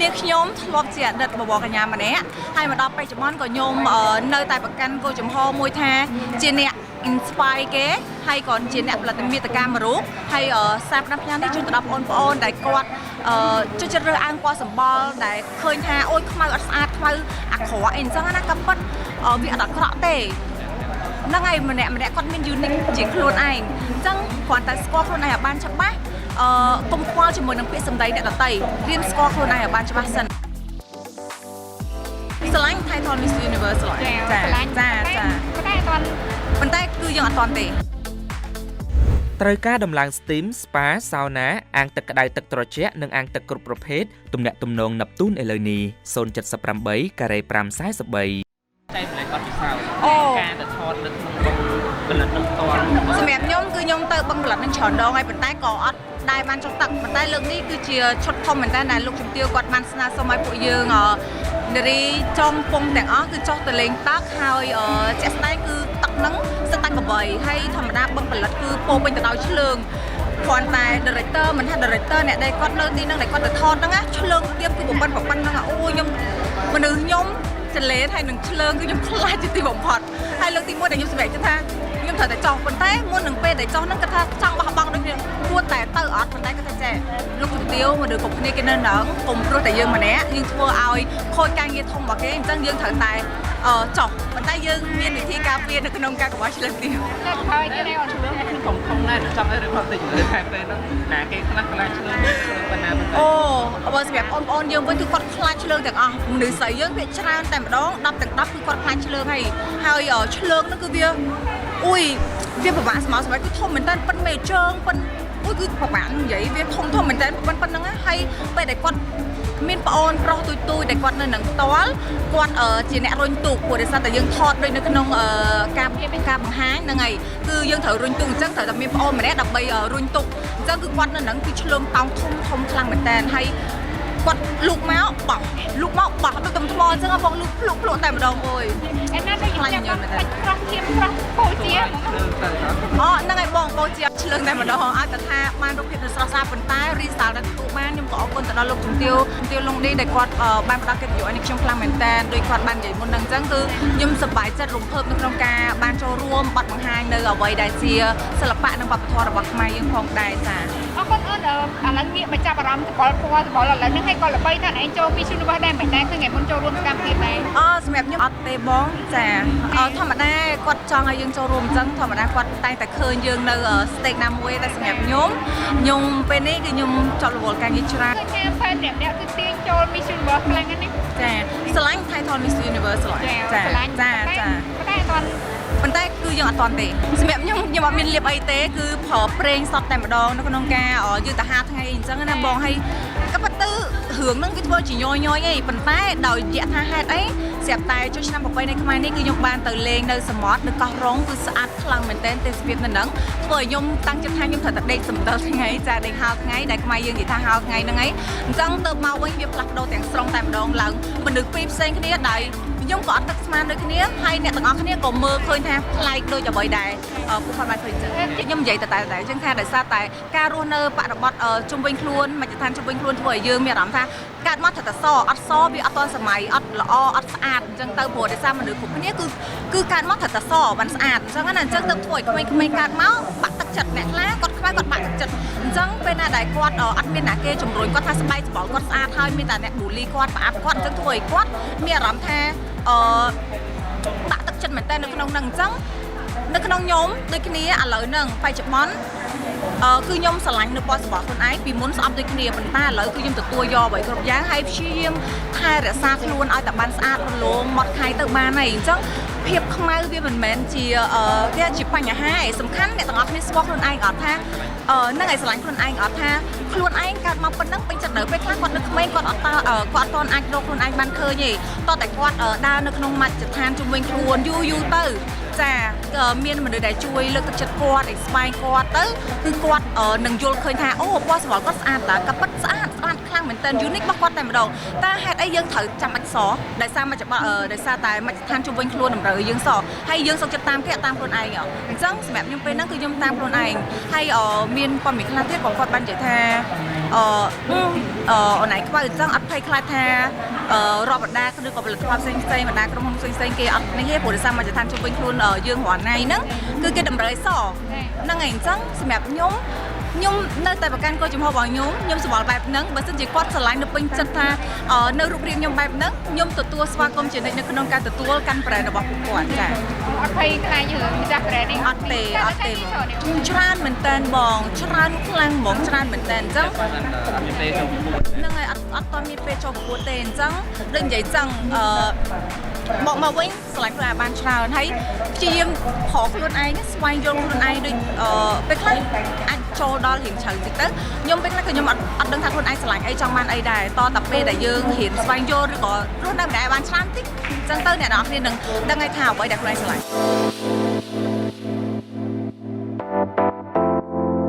នាងខ្ញុំធ្លាប់ជាអតីតបបរកញ្ញាម្នាក់ហើយមកដល់បច្ចុប្បន្នក៏ខ្ញុំនៅតែប្រកាន់គោលចំហមួយថាជាអ្នក inspire គេហើយក៏ជាអ្នកផលិតមាតិកាមួយរូបហើយសាបnămនេះជួយទៅដល់បងប្អូនដែលគាត់ជួយចិត្តរើសអើងពណ៌សម្បុរដែលឃើញថាអូយខ្មៅអត់ស្អាតខ្មៅអាក្រក់អីអញ្ចឹងណាក៏ប៉ុតវាអត់អាក្រក់ទេហ្នឹងហើយម្នាក់គាត់មាន unique ជាខ្លួនឯងអញ្ចឹងគ្រាន់តែស្គាល់ខ្លួនឯងឲ្យបានច្បាស់កុំខ្វល់ជាមួយនឹងពាក្យសម្ដីអ្នកដទៃរៀនស្គាល់ខ្លួនឯងឲ្យបានច្បាស់សិនស្រឡាញ់ Title Miss Universe ចាប៉ុន្តែគឺយើងអត់ទាន់ទេត្រូវការដំឡើង steam spa sauna អាងទឹកក្តៅទឹកត្រជាក់និងអាងទឹកគ្រប់ប្រភេទទំនាក់ទំនង Neptune ឥឡូវនេះ078 ការ៉េ543តែម្លែកបាត់ពិសោធន៍ការទៅថតនៅក្នុងផលិតនឹងផ្ទាល់សម្រាប់ខ្ញុំគឺខ្ញុំទៅបឹងផលិតនឹងច្រើនដងហើយប៉ុន្តែក៏អត់ដែលបានចុះទឹកប៉ុន្តែលើកនេះគឺជាឈុតធំមែនតើដែលលោកជំទាវគាត់បានស្នើសុំឲ្យពួកយើងនារីចំពងទាំងអស់គឺចុះទៅលេងទឹកហើយជាក់ស្ដែងគឺទឹកហ្នឹងសិតតែកបីហើយធម្មតាបឹងផលិតគឺពោពេញទៅដោយឆ្លើងគ្រាន់តែ director មិនថា director អ្នកដែលគាត់នៅទីហ្នឹងដែលគាត់ទៅថតហ្នឹងណាឆ្លើងទៀតគឺប៉ុណ្ណឹងអូខ្ញុំមនុស្សខ្ញុំចលេតហើយនឹងឆ្លើងគឺខ្ញុំខ្លាចជាទីបំផុតហើយលើកទី1ដែលខ្ញុំសម្រេចចិត្តថាខ្ញុំត្រូវតែចោះប៉ុន្តែមុននឹងពេលដែលចោះហ្នឹងគាត់ថាចង់បោះបង់ដូចគ្នាគួរតែទៅអត់ប៉ុន្តែគាត់ថាចេះលោកជំទាវមនុស្សគ្រប់គ្នាគេនៅហ្នឹងកុំព្រោះតែយើងម្នាក់យើងធ្វើឲ្យខូចការងារធំរបស់គេអញ្ចឹងយើងត្រូវតែចោះប៉ុន្តែយើងមានវិធីការពារនៅក្នុងការកុំឲ្យឆ្លើងទៀតហើយគេឲ្យឆ្លើងគឺធំណាស់ចង់ឲ្យរឿងតិចតែពេលហ្នឹងណាគេខ្លះឆ្លើងប៉ុណ្ណាអូបើសម្រាប់បងប្អូនយើងវិញគឺគាត់ខ្លាចឆ្លើងទាំងអស់មនុស្សស្រីយើងវាច្រើនតែម្ដង10ទាំង10គឺគាត់ខ្លាចឆ្លើងហើយឆ្លើងហ្នឹងគឺវាអុយវាពិបាកស្មើគឺធំមែនតើប៉ុនមេជើងប៉ុនអុយគឺពិបាកនិយាយវាធំមែនតើប៉ុណ្្នឹងហើយពេលដែលគាត់មានប្អូនប្រុសទូចដែលគាត់នៅនឹងផ្ទាល់គាត់ជាអ្នករុញទូកព្រោះដោយសារតែយើងថតដូចនៅក្នុងការបង្ហាញហ្នឹងហើយគឺយើងត្រូវរុញទូកអញ្ចឹងត្រូវតែមានប្អូនម្នាក់ដើម្បីរុញទូកអញ្ចឹងគឺគាត់នៅនឹងគឺឆ្លងតោងធំខ្លាំងមែនតើហើយគាត់លូកមកបោះដូចទំថ្មអញ្ចឹងបងលូកភ្លក់តែម្ដងអើយឯណាដូចខ្ញុំប្រុសជាប្រុសពូជាហ្នឹងហើយបងពូជាឆ្លើងតែម្ដងឲ្យតែថាបានរូបភាពដ៏ស្រស់ស្អាតប៉ុន្តែរីសាលតែទទួលបានខ្ញុំក៏អរគុណទៅដល់លោកជំទាវលងឌីដែលគាត់បានផ្ដល់កិត្តិយសឲ្យខ្ញុំខ្លាំងមែនតើដោយគាត់បាននិយាយមុនហ្នឹងអញ្ចឹងគឺខ្ញុំសប្បាយចិត្តរំភើបនៅក្នុងការបានចូលរួមបទបង្ហាញនៅអ្វីដែលជាសិល្បៈនិងវប្បធម៌របស់ខ្មែរយើងផងដែរចាអរគុណអូនឥឡូវងាកមកចាប់អារម្មណ៍តបល់ពណ៌ឥឡូវហ្នឹងឲ្យក៏ល្បីថាឯងចូលពីជួនរបស់ដែរមិនដែរគឺថ្ងៃមុនចូលរួមសកម្មភាពដែរសម្រាប់ខ្ញុំអត់ទេបងចាធម្មតាគាត់ចង់ឲ្យយើងចូលរួមអញ្ចឹងធម្មតាគាត់តែងតែឃើញយើងនៅ stage ណាមួយតែសម្រាប់ខ្ញុំពេលនេះគឺខ្ញុំចង់រវល់ការងារច្រើនឃើញថាពេលអ្នកគឺទាញចូល Miss Universe ខ្លាំងណាស់ចាស្រឡាញ់ Title Miss Universe ចាប៉ុន្តែគឺយើងអត់ទាន់ទេសម្រាប់ខ្ញុំអត់មានលៀបអីទេគឺប្រើប្រេងសតតែម្ដងនៅក្នុងការយើងទៅ5ថ្ងៃអញ្ចឹងណាបងហើយក៏ប៉ុន្តែរឿងហ្នឹងវាធ្វើជាញយអីប៉ុន្តែដោយរយៈថាហេតុអីស្រាប់តែចុះឆ្នាំប្រពៃណីខ្មែរនេះគឺខ្ញុំបានទៅលេងនៅសមុទ្រនៅកោះរ៉ុងគឺស្អាតខ្លាំងមែនទែនទេសភាពនៅហ្នឹងធ្វើឲ្យខ្ញុំតាំងចិត្តថាខ្ញុំត្រូវតែដេកសំដៅថ្ងៃចាដេកហៅថ្ងៃដែលខ្មែរយើងនិយាយថាហៅថ្ងៃហ្នឹងឯងអញ្ចឹងទៅមកវិញវាផ្លាស់ប្ដូរទាំងស្រុងតែម្ដងឡើងមនុស្សពីរផ្សេងគ្នាដែលខ្ញុំក៏អត់ទឹកស្មានដូចគ្នាហើយអ្នកទាំងអស់គ្នាក៏មើលឃើញថាប្លែកដូចអ្វីដែរពួកគាត់បានឃើញចឹងខ្ញុំនិយាយតែអញ្ចឹងថាដោយសារតែការរស់នៅបរិបទជុំវិញខ្លួនមជ្ឈដ្ឋានជុំវិញខ្លួនធ្វើឲ្យយើងមានអារម្មណ៍ថាកើតមកត្រូវតែសអត់សវាអត់ទាន់សម័យអត់ល្អអត់ស្អាតអញ្ចឹងទៅព្រោះដោយសារមនុស្សគ្រប់គ្នាគឺកើតមកត្រូវតែសបានស្អាតអញ្ចឹងណាអញ្ចឹងទៅធ្វើឲ្យក្មេងៗកើតមកបាក់ទឹកចិត្តអ្នកខ្លះគាត់ខ្វះគាត់បាក់ទឹកចិត្តអញ្ចឹងពេលណាដែលគាត់អត់មានអ្នកគេជំរុញគាត់ថាស្បែកច្បល់គាត់ស្អាតហើយមានតែអ្នកប៊ូលីគាត់ប្រអាប់គាត់អញ្ចឹងធ្វើឲ្យគាត់មានអារម្មណ៍ថាបាក់ទឹកចិត្តមែនតើនៅក្នុងហ្នឹងអញ្ចឹងនៅក្នុងខ្ញុំដូចគ្នាឥឡូវហ្នឹងបច្ចុប្បន្នគឺខ្ញុំស្រឡាញ់នៅពណ៌សម្បុរខ្លួនឯងពីមុនស្អប់ដូចគ្នាប៉ុន្តែឥឡូវគឺខ្ញុំទទួលយកអ្វីគ្រប់យ៉ាងហើយព្យាយាមថែរក្សាខ្លួនឲ្យតែបានស្អាតរលោងម៉ត់ខៃទៅបានហើយអញ្ចឹងភាពខ្មៅវាមិនមែនជាវាជាបញ្ហាឯងសំខាន់អ្នកទាំងអស់គ្នាស្គាល់ខ្លួនឯងអត់ថានឹងឲ្យស្រឡាញ់ខ្លួនឯងអត់ថាខ្លួនឯងកើតមកប៉ុណ្ណឹងពេញចិត្តនៅពេលខ្លះគាត់នៅក្មេងគាត់អត់ទាន់អាចរកខ្លួនឯងបានឃើញទេតោះតែគាត់ដើរនៅក្នុងមជ្ឈដ្ឋានជុំវិញខ្លួនយូរទៅចាមានមនុស្សដែលជួយលើកទឹកចិត្តគាត់ឲ្យស្វែងគាត់ទៅគឺគាត់នឹងយល់ឃើញថាអូពណ៌សម្បុរគាត់ស្អាតតើក៏ពិតស្អាតខ្លាំងមែនតើ unique របស់គាត់តែម្ដងតើហេតុអីយើងត្រូវចាំបាច់សដោយសារមជ្ឈដ្ឋានជុំវិញខ្លួនតម្រូវយើងសហើយយើងសុខចិត្តតាមគេតាមខ្លួនឯងអញ្ចឹងសម្រាប់ខ្ញុំពេលហ្នឹងគឺខ្ញុំតាមខ្លួនឯងហើយមានព័ត៌មានខ្លះទៀតបងគាត់បាននិយាយថា អូនឯងខ្វៅអញ្ចឹងអត់ភ័យខ្លាចថារដ្ឋបណ្ដាឬក៏ផលិតផលផ្សេងៗបណ្ដាក្រុមហ៊ុនផ្សេងៗគេអត់នេះទេព្រោះដោយសារមកចឋានជុំវិញខ្លួនយើងរាល់ថ្ងៃហ្នឹងគឺគេតម្រូវឲ្យសហ្នឹងឯងអញ្ចឹងសម្រាប់ខ្ញុំនៅតែប្រកាន់គោលចំហរបស់ខ្ញុំស្គាល់បែបហ្នឹងបើសិនជាគាត់ឆ្លាញ់នៅពេញចិត្តថានៅរូបរាងខ្ញុំបែបហ្នឹងខ្ញុំទទួលស្វាគមន៍ជានិច្ចនៅក្នុងការទទួលកាន់ប្រែរបស់ពួកគាត់ចា អត់ភ័យខ្លាចរឿងម្ចាស់ប្រែនេះ អត់ទេច្រើនមែនតើបងច្រើនខ្លាំងហ្មងច្រើនមែនតើអញ្ចឹងហ្នឹងហើយអត់តមានពេលចូលប្រកួតទេអញ្ចឹងដូចនិយាយចឹងមកវិញឆ្លាញ់ខ្លួនឯងបានច្រើនហើយព្យាយាមប្រកខ្លួនឯងស្វែងយល់ខ្លួនឯងដូចពេលខ្លះអាចចូលដល់រៀងជ្រៅតិចទៅខ្ញុំពេលខ្លះក៏ខ្ញុំអត់ដឹងថាខ្លួនឯងឆ្លាញ់អីចង់បានអីដែរតតែពេលដែលយើងរៀនស្វែងយល់ឬក៏រស់នៅម្នាក់បានច្រើនតិចអញ្ចឹងទៅអ្នកនរគ្នានឹងដឹងហើយថាអ្វីដែលខ្លួនឯងឆ្លាញ់